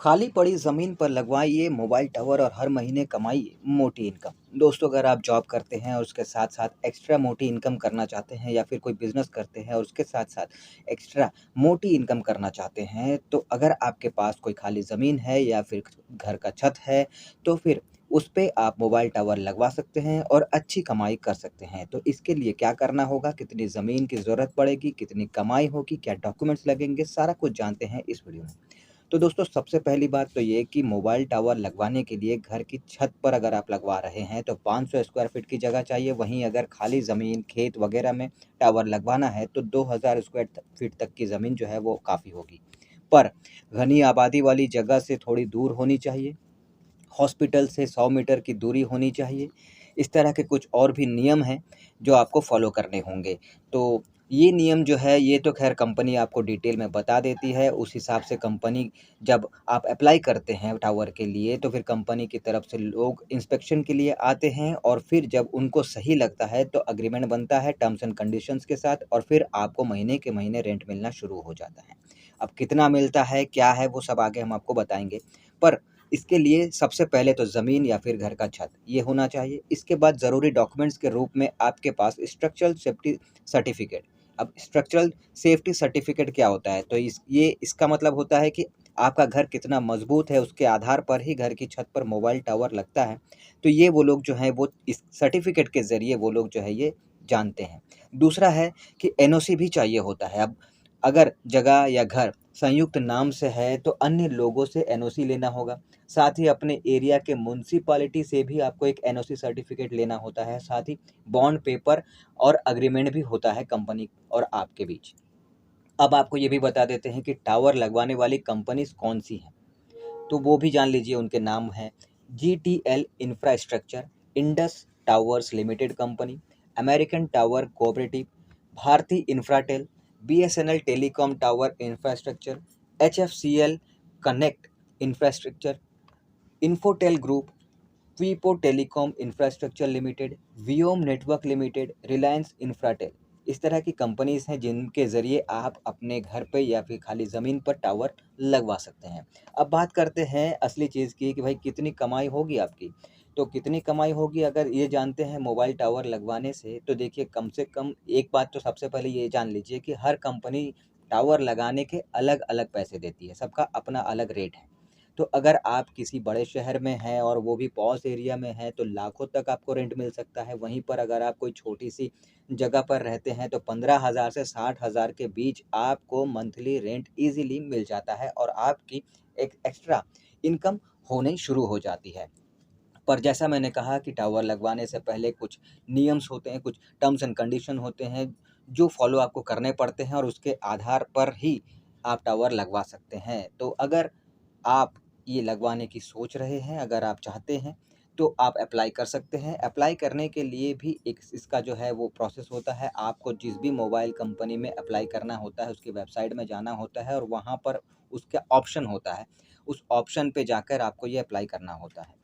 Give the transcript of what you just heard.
खाली पड़ी ज़मीन पर लगवाइए मोबाइल टावर और हर महीने कमाइए मोटी इनकम। दोस्तों, अगर आप जॉब करते हैं और उसके साथ-साथ एक्स्ट्रा मोटी इनकम करना चाहते हैं या फिर कोई बिज़नेस करते हैं और उसके साथ-साथ एक्स्ट्रा मोटी इनकम करना चाहते हैं, तो अगर आपके पास कोई खाली ज़मीन है या फिर घर का छत है, तो फिर उस पे आप मोबाइल टावर लगवा सकते हैं और अच्छी कमाई कर सकते हैं। तो इसके लिए क्या करना होगा, कितनी ज़मीन की ज़रूरत पड़ेगी, कितनी कमाई होगी, क्या डॉक्यूमेंट्स लगेंगे, सारा कुछ जानते हैं इस वीडियो में। तो दोस्तों, सबसे पहली बात तो ये कि मोबाइल टावर लगवाने के लिए घर की छत पर अगर आप लगवा रहे हैं तो 500 स्क्वायर फीट की जगह चाहिए। वहीं अगर खाली ज़मीन, खेत वगैरह में टावर लगवाना है तो 2000 स्क्वायर फीट तक की ज़मीन जो है वो काफ़ी होगी। पर घनी आबादी वाली जगह से थोड़ी दूर होनी चाहिए। हॉस्पिटल से 100 मीटर की दूरी होनी चाहिए। इस तरह के कुछ और भी नियम हैं जो आपको फ़ॉलो करने होंगे। तो ये नियम जो है ये तो ख़ैर कंपनी आपको डिटेल में बता देती है। उस हिसाब से कंपनी, जब आप अप्लाई करते हैं टावर के लिए, तो फिर कंपनी की तरफ से लोग इंस्पेक्शन के लिए आते हैं और फिर जब उनको सही लगता है तो एग्रीमेंट बनता है टर्म्स एंड कंडीशंस के साथ और फिर आपको महीने के महीने रेंट मिलना शुरू हो जाता है। अब कितना मिलता है, क्या है, वो सब आगे हम आपको बताएँगे। पर इसके लिए सबसे पहले तो ज़मीन या फिर घर का छत ये होना चाहिए। इसके बाद ज़रूरी डॉक्यूमेंट्स के रूप में आपके पास स्ट्रक्चरल सेफ्टी सर्टिफिकेट। अब स्ट्रक्चरल सेफ्टी सर्टिफिकेट क्या होता है? तो इसका मतलब होता है कि आपका घर कितना मज़बूत है, उसके आधार पर ही घर की छत पर मोबाइल टावर लगता है। तो ये वो लोग जो हैं वो इस सर्टिफिकेट के ज़रिए वो लोग जो है ये जानते हैं। दूसरा है कि एनओसी भी चाहिए होता है। अब अगर जगह या घर संयुक्त नाम से है तो अन्य लोगों से एनओसी लेना होगा। साथ ही अपने एरिया के म्युनिसिपैलिटी से भी आपको एक एनओसी सर्टिफिकेट लेना होता है। साथ ही बॉन्ड पेपर और एग्रीमेंट भी होता है कंपनी और आपके बीच। अब आपको ये भी बता देते हैं कि टावर लगवाने वाली कंपनीज़ कौन-सी हैं, तो वो भी जान लीजिए। उनके नाम हैं GTL infrastructure, Indus towers limited company, American tower cooperative, Bharti Infratel, BSNL telecom tower infrastructure, HFCL connect infrastructure, Infotel group, वीपो telecom infrastructure limited, Viom network limited, Reliance Infratel. इस तरह की कंपनीज़ हैं जिनके ज़रिए आप अपने घर पे या फिर खाली ज़मीन पर टावर लगवा सकते हैं। अब बात करते हैं असली चीज़ की कि भाई कितनी कमाई होगी आपकी। तो कितनी कमाई होगी अगर ये जानते हैं मोबाइल टावर लगवाने से, तो देखिए कम से कम एक बात तो सबसे पहले ये जान लीजिए कि हर कंपनी टावर लगाने के अलग-अलग पैसे देती है, सबका अपना अलग रेट है। तो अगर आप किसी बड़े शहर में हैं और वो भी पॉश एरिया में है तो लाखों तक आपको रेंट मिल सकता है। वहीं पर अगर आप कोई छोटी-सी जगह पर रहते हैं तो 15,000 से 60,000 के बीच आपको मंथली रेंट ईज़िली मिल जाता है और आपकी एक एक्स्ट्रा इनकम होनी शुरू हो जाती है। पर जैसा मैंने कहा कि टावर लगवाने से पहले कुछ नियम्स होते हैं, कुछ टर्म्स एंड कंडीशन होते हैं जो फ़ॉलो आपको करने पड़ते हैं और उसके आधार पर ही आप टावर लगवा सकते हैं। तो अगर आप ये लगवाने की सोच रहे हैं, अगर आप चाहते हैं, तो आप अप्लाई कर सकते हैं। अप्लाई करने के लिए भी एक इसका जो है वो प्रोसेस होता है। आपको जिस भी मोबाइल कंपनी में अप्लाई करना होता है, उसकी वेबसाइट में जाना होता है और वहाँ पर उसका ऑप्शन होता है। उस ऑप्शन पे जाकर आपको ये अप्लाई करना होता है।